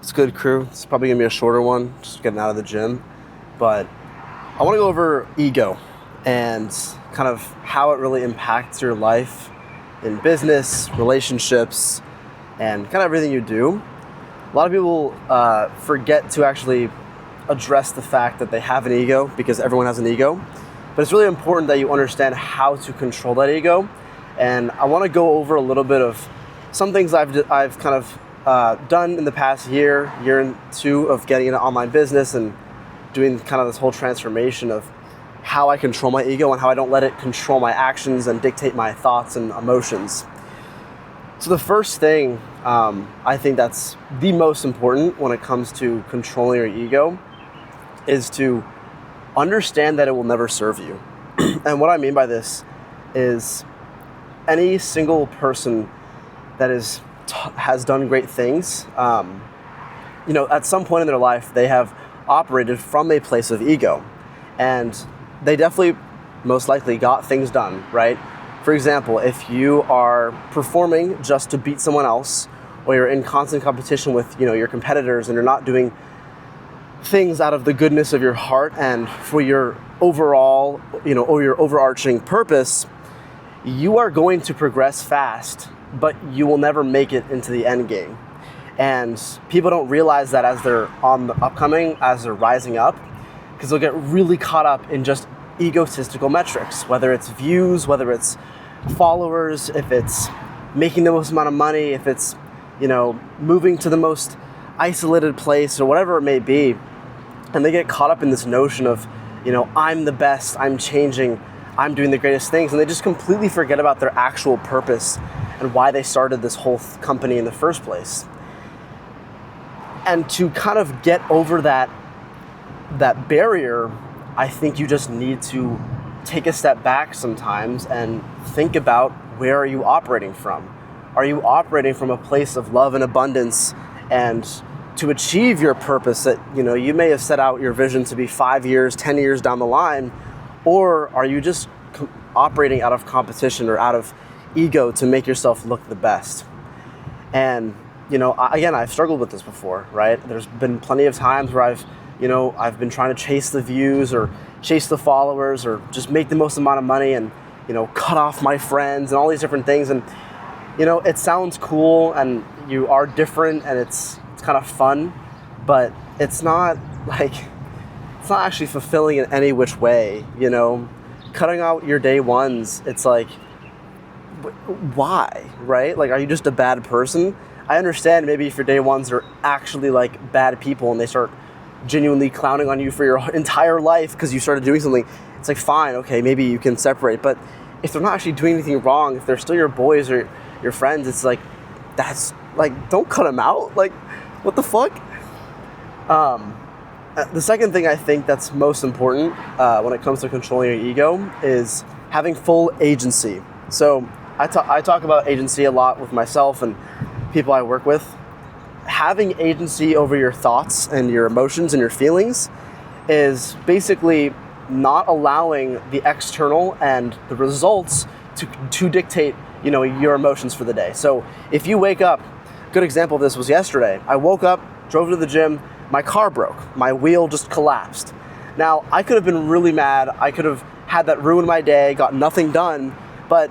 What's good, crew? It's probably gonna be a shorter one, just getting out of the gym. But I wanna go over ego and kind of how it really impacts your life in business, relationships, and kind of everything you do. A lot of people forget to actually address the fact that they have an ego because everyone has an ego. But it's really important that you understand how to control that ego. And I wanna go over a little bit of some things I've kind of done in the past year and two of getting into online business and doing kind of this whole transformation of how I control my ego and how I don't let it control my actions and dictate my thoughts and emotions. So the first thing I think that's the most important when it comes to controlling your ego is to understand that it will never serve you. And what I mean by this is any single person that has done great things, at some point in their life, they have operated from a place of ego. And they definitely, most likely, got things done, right? For example, if you are performing just to beat someone else, or you're in constant competition with, your competitors, and you're not doing things out of the goodness of your heart and for your overall, or your overarching purpose, you are going to progress fast, but you will never make it into the end game. And people don't realize that as they're on the upcoming, as they're rising up, because they'll get really caught up in just egotistical metrics, whether it's views, whether it's followers, if it's making the most amount of money, if it's, moving to the most isolated place or whatever it may be. And they get caught up in this notion of, I'm the best, I'm changing, I'm doing the greatest things. And they just completely forget about their actual purpose and why they started this whole company in the first place. And to kind of get over that barrier, I think you just need to take a step back sometimes and think about, where are you operating from? Are you operating from a place of love and abundance and to achieve your purpose that, you may have set out your vision to be 5 years, 10 years down the line? Or are you just operating out of competition or out of ego to make yourself look the best? And, I've struggled with this before, right? There's been plenty of times where I've been trying to chase the views or chase the followers or just make the most amount of money and, cut off my friends and all these different things. And, it sounds cool and you are different and it's kind of fun, but it's not actually fulfilling in any which way, Cutting out your day ones, it's like, why, right? Like, are you just a bad person? I understand maybe if your day ones are actually like bad people and they start genuinely clowning on you for your entire life because you started doing something, it's like, fine, okay, maybe you can separate. But if they're not actually doing anything wrong, if they're still your boys or your friends, it's like, that's like, don't cut them out. Like, what the fuck? The second thing I think that's most important when it comes to controlling your ego is having full agency. So I talk about agency a lot with myself and people I work with. Having agency over your thoughts and your emotions and your feelings is basically not allowing the external and the results to dictate, your emotions for the day. So if you wake up, good example of this was yesterday. I woke up, drove to the gym, my car broke. My wheel just collapsed. Now, I could have been really mad. I could have had that ruin my day, got nothing done. But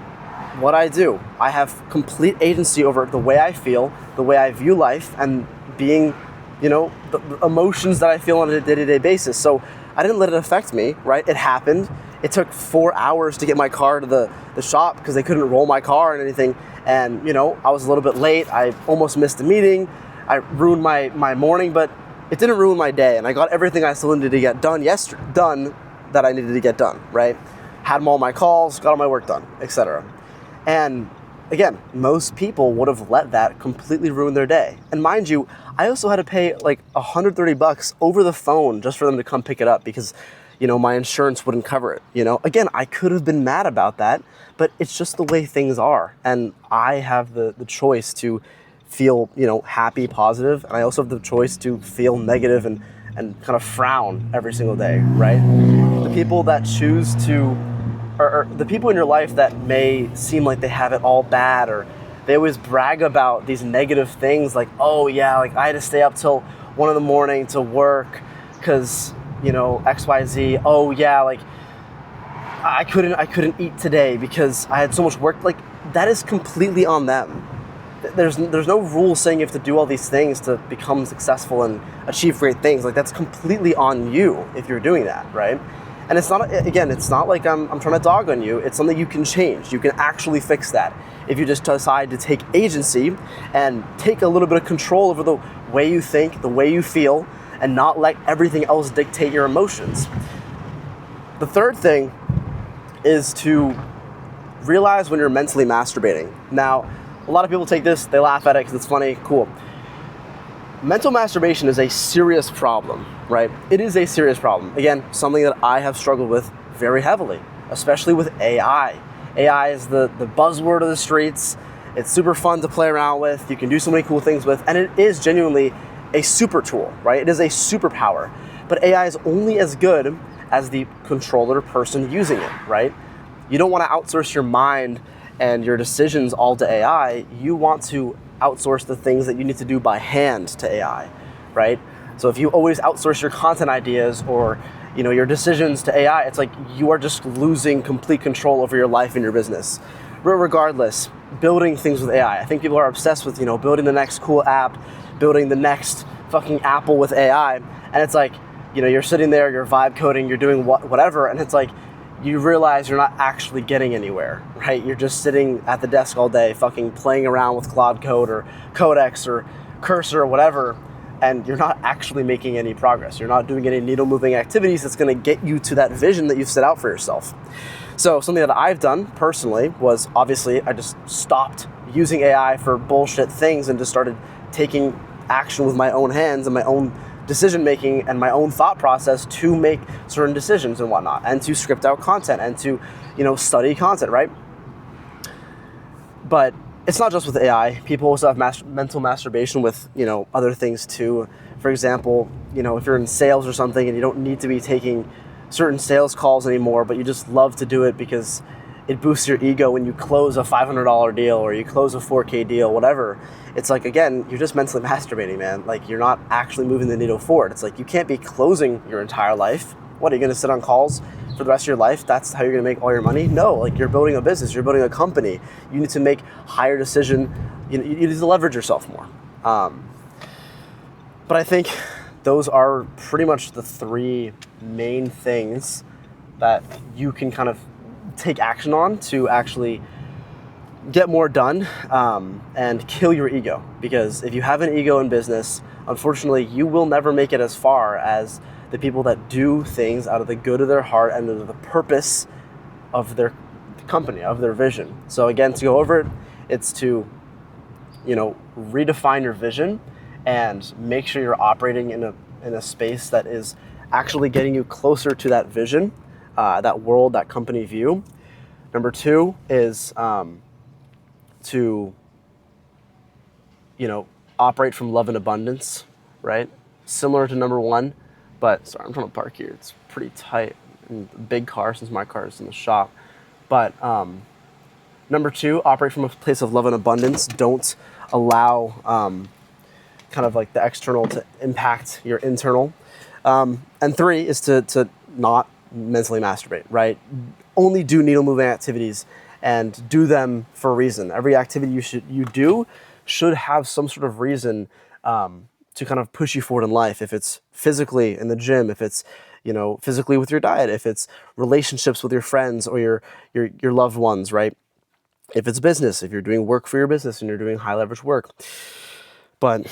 what I do, I have complete agency over the way I feel, the way I view life, and being, the emotions that I feel on a day-to-day basis. So I didn't let it affect me, right? It happened. It took 4 hours to get my car to the shop because they couldn't roll my car and anything. And, I was a little bit late. I almost missed a meeting. I ruined my morning, but it didn't ruin my day. And I got everything I still needed to get done that I needed to get done, right? Had all my calls, got all my work done, etc. And again, most people would have let that completely ruin their day. And mind you, I also had to pay like $130 over the phone just for them to come pick it up because, my insurance wouldn't cover it. Again, I could have been mad about that, but it's just the way things are. And I have the choice to feel, happy, positive. And I also have the choice to feel negative and kind of frown every single day, right? The people that choose to, or the people in your life that may seem like they have it all bad or they always brag about these negative things like, oh yeah, like I had to stay up till 1 in the morning to work because, you know, XYZ. Oh yeah, like I couldn't eat today because I had so much work. Like, that is completely on them. There's no rule saying you have to do all these things to become successful and achieve great things. Like, that's completely on you if you're doing that, right? And it's not, again, it's not like I'm trying to dog on you. It's something you can change. You can actually fix that if you just decide to take agency and take a little bit of control over the way you think, the way you feel, and not let everything else dictate your emotions. The third thing is to realize when you're mentally masturbating. Now, a lot of people take this, they laugh at it because it's funny, cool. Mental masturbation is a serious problem, right? It is a serious problem. Again, something that I have struggled with very heavily, especially with AI. AI is the buzzword of the streets. It's super fun to play around with. You can do so many cool things with, and it is genuinely a super tool, right? It is a superpower. But AI is only as good as the controller person using it, right? You don't want to outsource your mind and your decisions all to AI. You want to outsource the things that you need to do by hand to AI, right? So if you always outsource your content ideas or, you know, your decisions to AI, it's like you are just losing complete control over your life and your business. Regardless, building things with AI. I think people are obsessed with, you know, building the next cool app, building the next fucking Apple with AI, and it's like, you know, you're sitting there, you're vibe coding, you're doing whatever, and it's like, you realize you're not actually getting anywhere, right? You're just sitting at the desk all day, fucking playing around with Claude Code or Codex or Cursor or whatever, and you're not actually making any progress. You're not doing any needle-moving activities that's gonna get you to that vision that you've set out for yourself. So something that I've done personally was, obviously, I just stopped using AI for bullshit things and just started taking action with my own hands and my own decision making and my own thought process to make certain decisions and whatnot, and to script out content and to, you know, study content, right? But it's not just with AI. People also have mental masturbation with, you know, other things too. For example, you know, if you're in sales or something and you don't need to be taking certain sales calls anymore, but you just love to do it because it boosts your ego when you close a $500 deal or you close a 4K deal, whatever. It's like, again, you're just mentally masturbating, man. Like, you're not actually moving the needle forward. It's like, you can't be closing your entire life. What, are you gonna sit on calls for the rest of your life? That's how you're gonna make all your money? No, like, you're building a business, you're building a company. You need to make higher decision, you need to leverage yourself more. But I think those are pretty much the three main things that you can kind of take action on to actually get more done, and kill your ego. Because if you have an ego in business, unfortunately, you will never make it as far as the people that do things out of the good of their heart and the purpose of their company, of their vision. So again, to go over it, it's to, you know, redefine your vision and make sure you're operating in a space that is actually getting you closer to that vision, that world, that company view. Number two is to, you know, operate from love and abundance, right? Similar to number one, but sorry, I'm trying to park here. It's pretty tight and big car since my car is in the shop. But number two, operate from a place of love and abundance. Don't allow kind of like the external to impact your internal. And three is to not mentally masturbate, right? Only do needle moving activities and do them for a reason. Every activity you do should have some sort of reason to kind of push you forward in life. If it's physically in the gym, if it's, you know, physically with your diet, if it's relationships with your friends or your loved ones, right? If it's business, if you're doing work for your business and you're doing high leverage work. But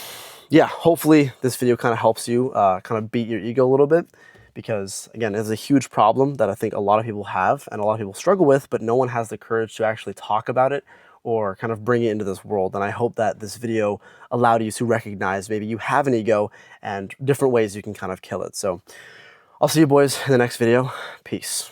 yeah, hopefully this video kind of helps you kind of beat your ego a little bit, because again, it's a huge problem that I think a lot of people have and a lot of people struggle with, but no one has the courage to actually talk about it or kind of bring it into this world. And I hope that this video allowed you to recognize maybe you have an ego and different ways you can kind of kill it. So I'll see you boys in the next video. Peace.